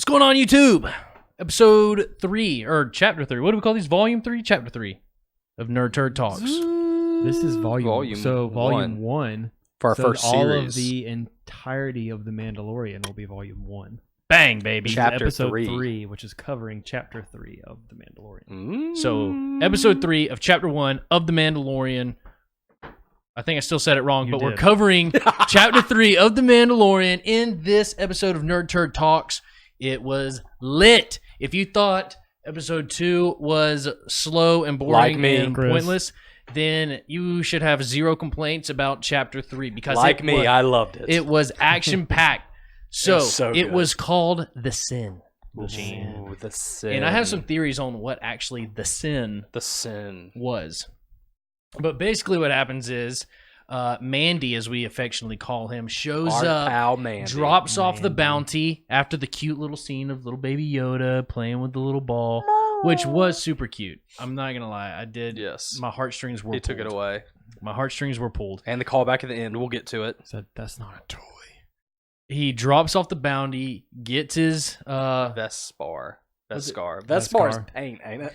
going on, YouTube? Episode 3, or Chapter 3. What do we call these? Volume 3? Chapter 3 of NerdTurd Talks. This is volume 1 for our first all series. Of the entirety of the Mandalorian will be volume 1. Bang, baby. Chapter episode 3. 3, which is covering chapter 3 of the Mandalorian. So, episode 3 of chapter 1 of the Mandalorian. I think I still said it wrong, but we're covering chapter 3 of the Mandalorian in this episode of NerdTurd Talks. It was lit. If you thought episode 2 was slow and boring and pointless, then you should have zero complaints about chapter 3 because I loved it. It was action-packed. So it good. was called The Sin. Ooh, the sin. And I have some theories on what actually the sin was. But basically what happens is Mandy, as we affectionately call him, shows up, drops off the bounty after the cute little scene of little baby Yoda playing with the little ball, which was super cute. I'm not going to lie. I did. Yes. My heartstrings were pulled. He took it away. My heartstrings were pulled. And the callback at the end. We'll get to it. So that's not a toy. He drops off the bounty, gets his Vespar. Vescar is paint, ain't it?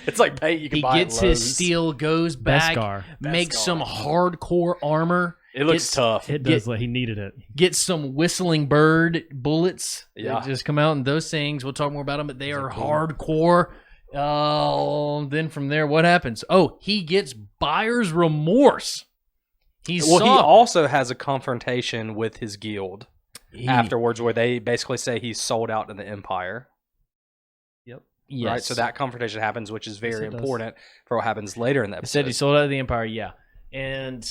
It's like paint you can buy. He gets his steel, goes back, makes some hardcore armor. It looks tough. It does. He needed it. Gets some whistling bird bullets. Yeah, that just come out, and those things. We'll talk more about them, but they are hardcore. Then from there, what happens? Oh, he gets buyer's remorse. He also has a confrontation with his guild afterwards, where they basically say he's sold out to the Empire. Yep. Yes. Right. So that confrontation happens, which is very important for what happens later in the episode. He said he sold out to the Empire. Yeah, and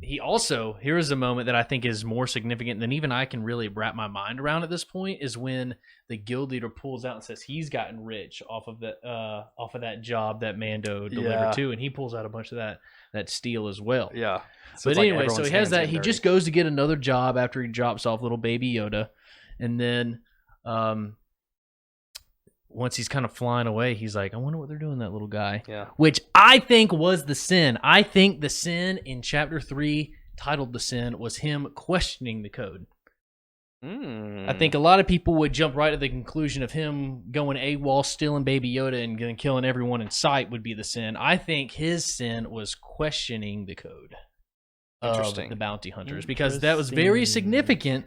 he also, here's a moment that I think is more significant than even I can really wrap my mind around at this point, is when the guild leader pulls out and says he's gotten rich off of that job that Mando delivered to, and he pulls out a bunch of that steel as well. Yeah. So but anyway, so he has that. He just goes to get another job after he drops off little baby Yoda, and then once he's kind of flying away, he's like, I wonder what they're doing to that little guy. Yeah. Which I think was the sin. I think the sin in chapter 3, titled The Sin, was him questioning the code. I think a lot of people would jump right to the conclusion of him going AWOL, stealing baby Yoda, and killing everyone in sight would be the sin. I think his sin was questioning the code of the bounty hunters, because that was very significant.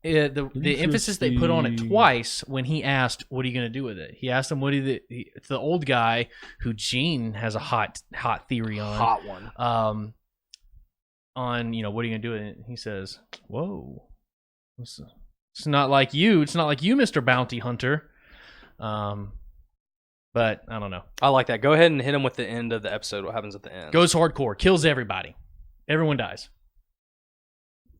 The emphasis they put on it twice when he asked, what are you going to do with it? He asked him, it's the old guy who Gene has a hot theory on. Hot one. What are you going to do with it? He says, whoa. It's not like you. It's not like you, Mr. Bounty Hunter. But I don't know. I like that. Go ahead and hit him with the end of the episode. What happens at the end? Goes hardcore. Kills everybody. Everyone dies.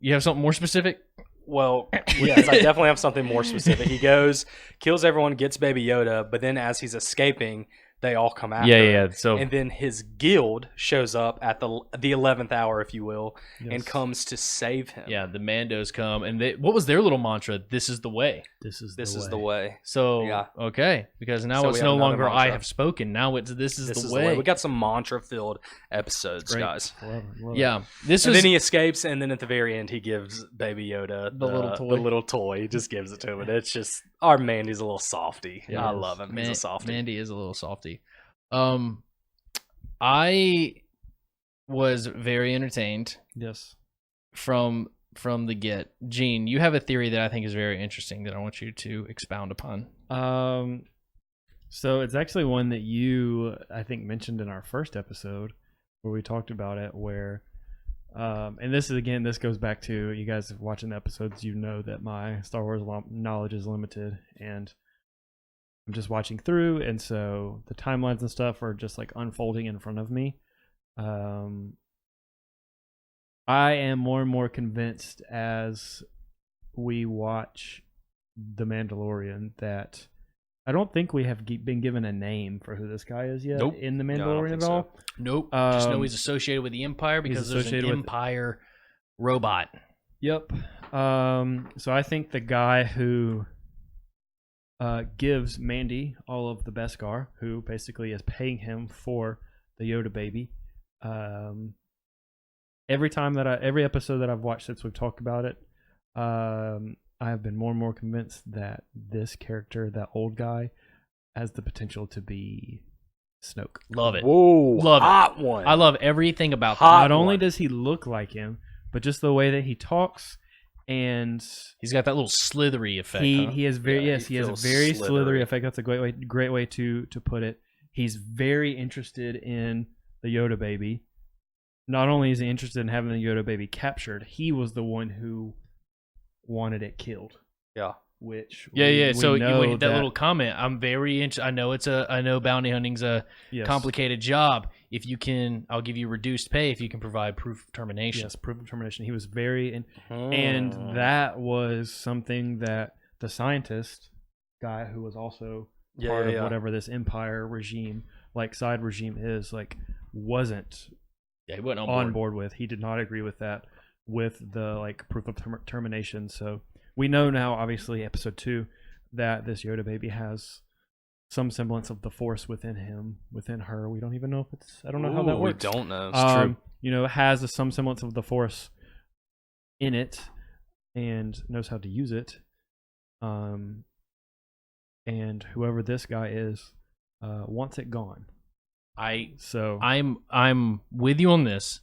You have something more specific? Well, yes, I definitely have something more specific. He goes, kills everyone, gets baby Yoda, but then as he's escaping, they all come after him. So, and then his guild shows up at the 11th hour, if you will, and comes to save him. Yeah, the Mandos come, and what was their little mantra? This is the way. This is the way. So, okay, because now it's no longer I have spoken. Now it's this is the way. We got some mantra-filled episodes, guys. Love it. Then he escapes, and then at the very end, he gives baby Yoda the little toy. He just gives it to him, and it's just, our Mandy's a little softy. I love him. He's a softy. Mandy is a little softy. I was very entertained. Yes. From the get. Gene, you have a theory that I think is very interesting that I want you to expound upon. So it's actually one that you, I think, mentioned in our first episode where we talked about it, where and this goes back to you guys watching the episodes. You know that my Star Wars knowledge is limited, and I'm just watching through, and so the timelines and stuff are just like unfolding in front of me. I am more and more convinced as we watch The Mandalorian that I don't think we have been given a name for who this guy is yet in The Mandalorian at all. Nope. Just know he's associated with the Empire because there's an Empire robot. Yep. So I think the guy who gives Mandy all of the Beskar, who basically is paying him for the Yoda baby. Every episode that I've watched since we've talked about it, I have been more and more convinced that this character, that old guy, has the potential to be Snoke. Love it. Whoa, love hot it. one. I love everything about that. Not only does he look like him, but just the way that he talks, and he's got that little slithery effect. He has very he has a very slithery. slithery effect. That's a great way to put it. He's very interested in the Yoda baby. Not only is he interested in having the Yoda baby captured, he was the one who wanted it killed. Yeah. Which we so know when that little comment, I'm very interested. I know bounty hunting's a complicated job. If you can, I'll give you reduced pay if you can provide proof of termination. Yes, proof of termination. He was very and that was something that the scientist guy who was also part of whatever this empire regime, like side regime is, like wasn't he wasn't on board with. He did not agree with that, with the like proof of termination. So we know now, obviously, episode 2, that this Yoda baby has some semblance of the Force within him, within her. We don't even know if it's. I don't know how that works. We don't know. It's true. You know, it has some semblance of the Force in it, and knows how to use it. And whoever this guy is, wants it gone. I'm with you on this.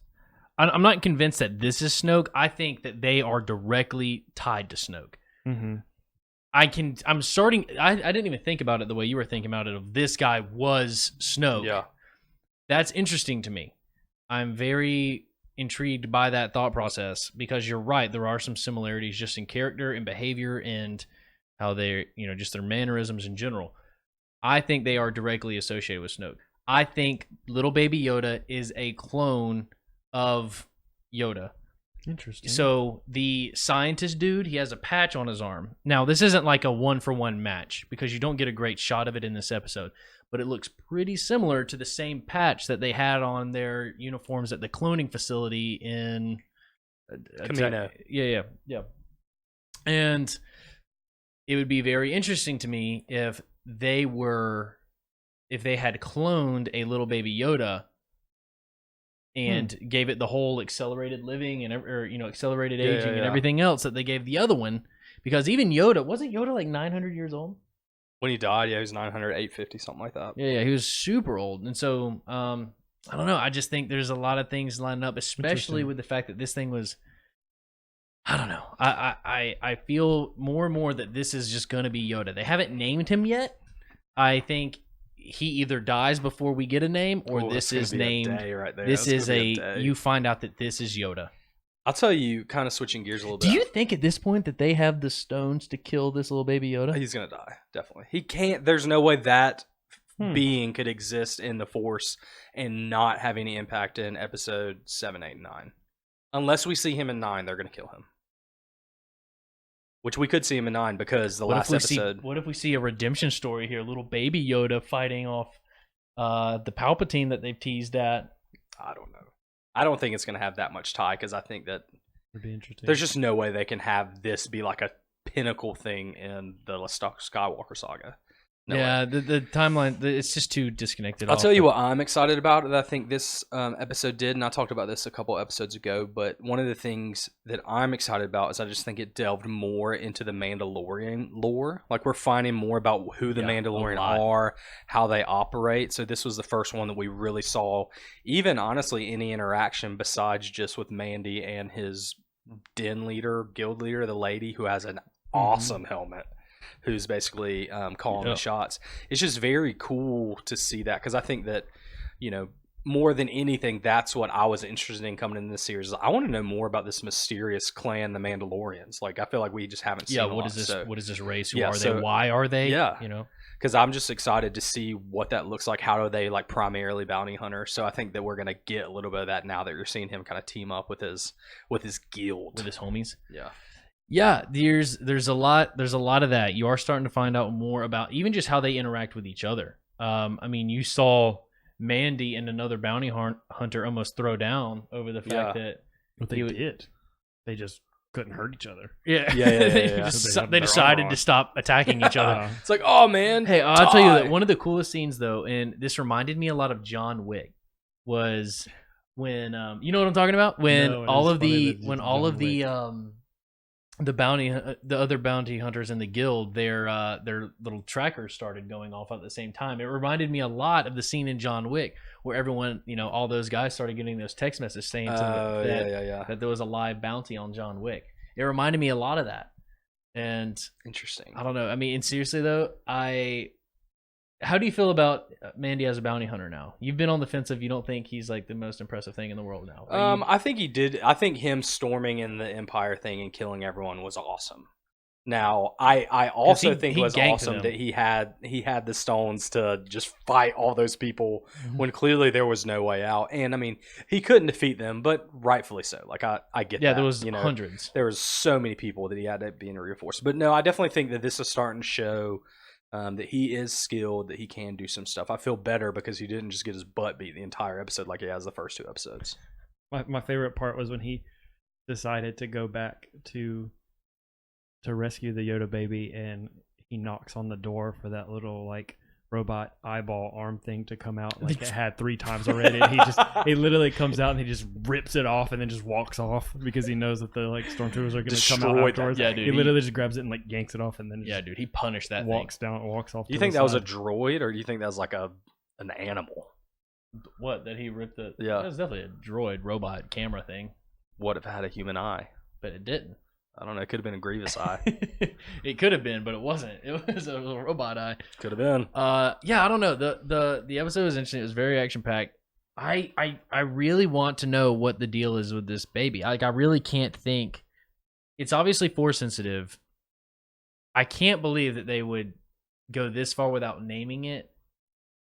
I'm not convinced that this is Snoke. I think that they are directly tied to Snoke. Mm-hmm. I didn't even think about it the way you were thinking about it. Of this guy was Snoke. Yeah, that's interesting to me. I'm very intrigued by that thought process because you're right. There are some similarities just in character and behavior and how they, just their mannerisms in general. I think they are directly associated with Snoke. I think little baby Yoda is a clone of Yoda. Interesting. So the scientist dude, he has a patch on his arm. Now, this isn't like a 1-for-1 match because you don't get a great shot of it in this episode, but it looks pretty similar to the same patch that they had on their uniforms at the cloning facility in Camino. Yeah. And it would be very interesting to me if they had cloned a little baby Yoda and gave it the whole accelerated living and accelerated aging and everything else that they gave the other one, because even Yoda wasn't like 900 years old when he died. Yeah, he was 900, 850, something like that. Yeah, he was super old, and so I don't know. I just think there's a lot of things lining up, especially with the fact that this thing was. I don't know. I feel more and more that this is just going to be Yoda. They haven't named him yet. I think he either dies before we get a name, or this is named. Right there. This is you find out that this is Yoda. I'll tell you, kind of switching gears a little bit. Do you think at this point that they have the stones to kill this little baby Yoda? He's gonna die, definitely. He can't. There's no way that being could exist in the Force and not have any impact in episode 7, 8, and 9. Unless we see him in 9, they're gonna kill him. Which we could see him in 9 because last episode. What if we see a redemption story here? Little baby Yoda fighting off the Palpatine that they've teased at. I don't know. I don't think it's going to have that much tie because I think that would be interesting. There's just no way they can have this be like a pinnacle thing in the Skywalker saga. No way. The timeline, it's just too disconnected. I'll tell you what I'm excited about that I think this episode did, and I talked about this a couple episodes ago, but one of the things that I'm excited about is I just think it delved more into the Mandalorian lore. Like, we're finding more about who the Mandalorian are, how they operate. So this was the first one that we really saw, even honestly, any interaction besides just with Mandy and his guild leader, the lady who has an awesome helmet, who's basically calling the shots. It's just very cool to see that, because I think that, more than anything, that's what I was interested in coming into this series. I want to know more about this mysterious clan, the Mandalorians. Like, I feel like we just haven't seen what is this? What is this race? Who are they? Why are they? Yeah. Because I'm just excited to see what that looks like. How are they, like, primarily bounty hunters? So I think that we're going to get a little bit of that now that you're seeing him kind of team up with his guild. With his homies? Yeah. Yeah, there's a lot of that. You are starting to find out more about even just how they interact with each other. I mean, you saw Mandy and another bounty hunter almost throw down over the fact that they did. They just couldn't hurt each other. Yeah. They decided to stop attacking each other. It's like, oh man. Hey, I'll tell you that one of the coolest scenes though, and this reminded me a lot of John Wick, was when you know what I'm talking about? When all of the the other bounty hunters in the guild, their little trackers started going off at the same time. It reminded me a lot of the scene in John Wick where everyone, all those guys started getting those text messages saying that there was a live bounty on John Wick. It reminded me a lot of that. And interesting. I don't know. I mean, and seriously though, how do you feel about Mandy as a bounty hunter now? You've been on the fence of you don't think he's like the most impressive thing in the world now. I think he did. I think him storming in the Empire thing and killing everyone was awesome. Now, I also think it was awesome that he had the stones to just fight all those people when clearly there was no way out. And I mean, he couldn't defeat them, but rightfully so. Like I get that. Yeah, there was hundreds. There was so many people that he had to be in a reinforced. But no, I definitely think that this is starting to show that he is skilled, that he can do some stuff. I feel better because he didn't just get his butt beat the entire episode like he has the first 2 episodes. My favorite part was when he decided to go back to rescue the Yoda baby, and he knocks on the door for that little like robot eyeball arm thing to come out like it had 3 times already. And he literally comes out and he just rips it off and then just walks off because he knows that the like stormtroopers are going to come out afterwards. Yeah, dude, he literally just grabs it and like yanks it off and then dude, he punished that walks thing. Walks off. You think that was a droid, or do you think that was like an animal? What, that he ripped the? Yeah, that was definitely a droid robot camera thing. What if it had a human eye? But it didn't. I don't know. It could have been a Grievous eye. It could have been, but it wasn't. It was a robot eye. Could have been. Yeah, I don't know. The episode was interesting. It was very action packed. I really want to know what the deal is with this baby. Like, I really can't think. It's obviously Force sensitive. I can't believe that they would go this far without naming it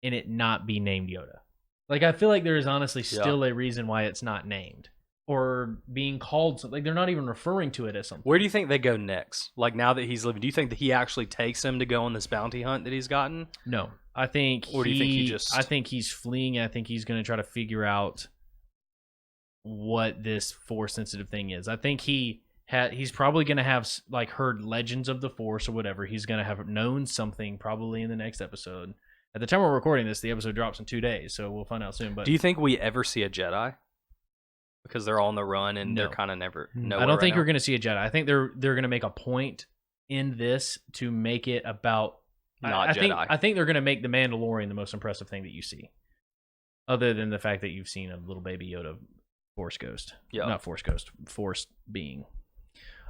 and it not be named Yoda. Like, I feel like there is honestly still a reason why it's not named. Or being called something. Like, they're not even referring to it as something. Where do you think they go next? Like, now that he's living, do you think that he actually takes him to go on this bounty hunt that he's gotten? No. I think or do you think he just... I think he's fleeing. I think he's going to try to figure out what this Force sensitive thing is. I think he's probably going to have like heard legends of the Force or whatever. He's going to have known something probably in the next episode. At the time we're recording this, the episode drops in 2 days, so we'll find out soon. But do you think we ever see a Jedi? Because they're all on the run and they're kind of never. I don't think we're going to see a Jedi. I think they're going to make a point in this to make it about not Jedi. I think they're going to make the Mandalorian the most impressive thing that you see, other than the fact that you've seen a little baby Yoda Force ghost. Yeah, not Force ghost, Force being.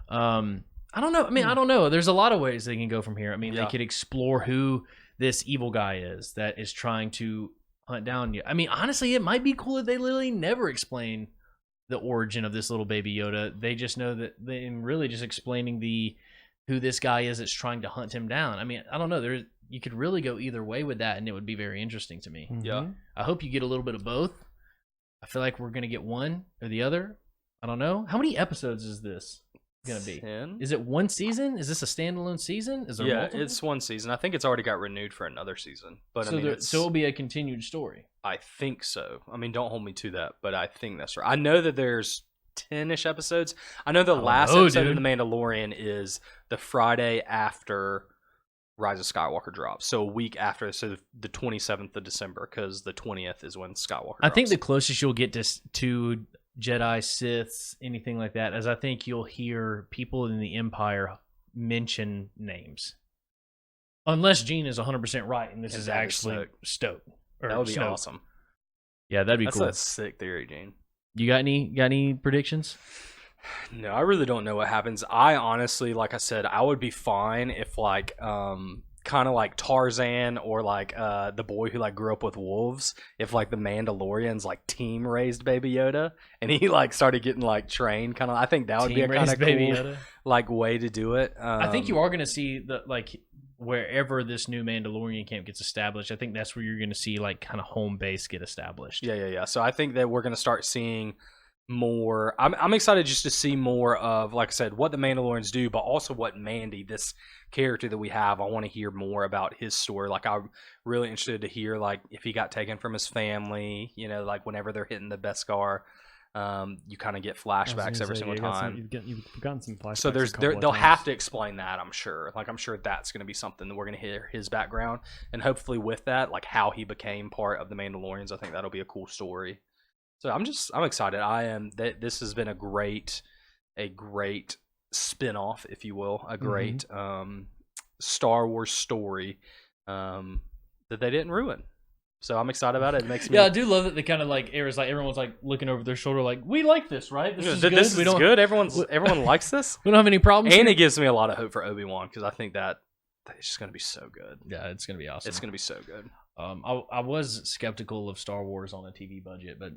I don't know. I mean, I don't know. There's a lot of ways they can go from here. I mean, they could explore who this evil guy is that is trying to hunt down you. I mean, honestly, it might be cool if they literally never explain the origin of this little baby Yoda. They just know that they're really just explaining who this guy is that's trying to hunt him down. I mean, I don't know. You could really go either way with that, and it would be very interesting to me. Yeah. I hope you get a little bit of both. I feel like we're going to get one or the other. I don't know. How many episodes is this going to be? 10? Is it one season? Is this a standalone season? Is there multiple? It's one season. I think it's already got renewed for another season. But so it'll be a continued story. I think so. I mean, don't hold me to that, but I think that's right. I know that there's 10-ish episodes. I know the last episode of The Mandalorian is the Friday after Rise of Skywalker drops. So a week after, so the 27th of December, because the 20th is when Skywalker drops. I think the closest you'll get to Jedi, Siths, anything like that, is I think you'll hear people in the Empire mention names. Unless Gene is 100% right, and this is actually Snoke. That would be awesome. Yeah, that'd be cool. That's a sick theory, Gene. You got any predictions? No, I really don't know what happens. I honestly, like I said, I would be fine if like kind of like Tarzan or like the boy who like grew up with wolves, if like the Mandalorians like team raised Baby Yoda and he like started getting like trained kind of. I think that would be a kind of cool like way to do it. I think you are going to see the like wherever this new Mandalorian camp gets established. I think that's where you're going to see like kind of home base get established. Yeah. So I think that we're going to start seeing more. I'm excited just to see more of, like I said, what the Mandalorians do, but also what Mandy, this character that we have. I want to hear more about his story. Like, I'm really interested to hear like if he got taken from his family. You know, like whenever they're hitting the Beskar, you kind of get flashbacks every single time. You've gotten some flashbacks. So they'll have to explain that. I'm sure. Like, I'm sure that's going to be something that we're going to hear his background, and hopefully with that, like how he became part of the Mandalorians. I think that'll be a cool story. So I'm excited. I am. This has been a great spin-off, if you will, a great Star Wars story that they didn't ruin. So I'm excited about it. It makes me. Yeah, I do love that they kind of like areas like everyone's like looking over their shoulder, like we like this, right? This is good. This is good. Everyone likes this. We don't have any problems. And here. it gives me a lot of hope for Obi-Wan because I think that it's just going to be so good. Yeah, it's gonna be awesome. It's going to be so good. I was skeptical of Star Wars on a TV budget, but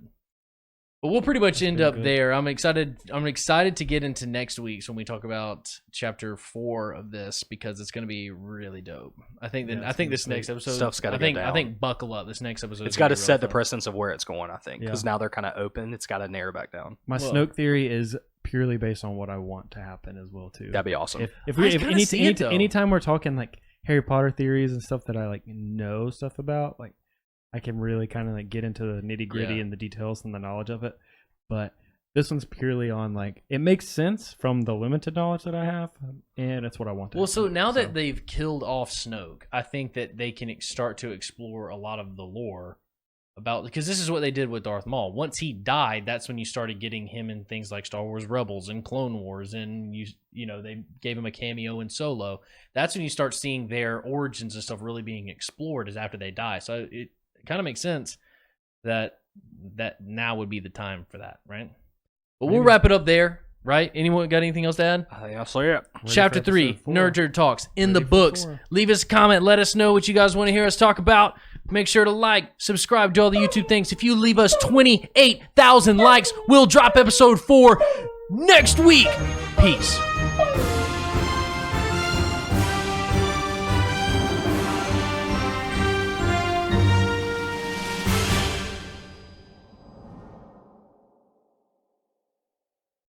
we'll pretty much end up there. I'm excited to get into next week's when we talk about chapter 4 of this because it's going to be really dope. I think this next episode stuff's got to go down. I think buckle up. This next episode. It's got to set the precedence of where it's going. I think because now they're kind of open. It's got to narrow back down. My Snoke theory is purely based on what I want to happen as well too. That'd be awesome. Anytime we're talking like Harry Potter theories and stuff that I like know stuff about, like I can really kind of like get into the nitty gritty and the details and the knowledge of it. But this one's purely on like it makes sense from the limited knowledge that I have, and it's what I want to. Well, so now that they've killed off Snoke, I think that they can start to explore a lot of the lore about because this is what they did with Darth Maul. Once he died, that's when you started getting him in things like Star Wars Rebels and Clone Wars, and you know they gave him a cameo in Solo. That's when you start seeing their origins and stuff really being explored is after they die. So it kind of makes sense that now would be the time for that, right? But we'll wrap it up there, right? Anyone got anything else to add? I'll say it. Chapter 3, NerdTurd Talks, in the books. Leave us a comment. Let us know what you guys want to hear us talk about. Make sure to like, subscribe, do all the YouTube things. If you leave us 28,000 likes, we'll drop episode 4 next week. Peace.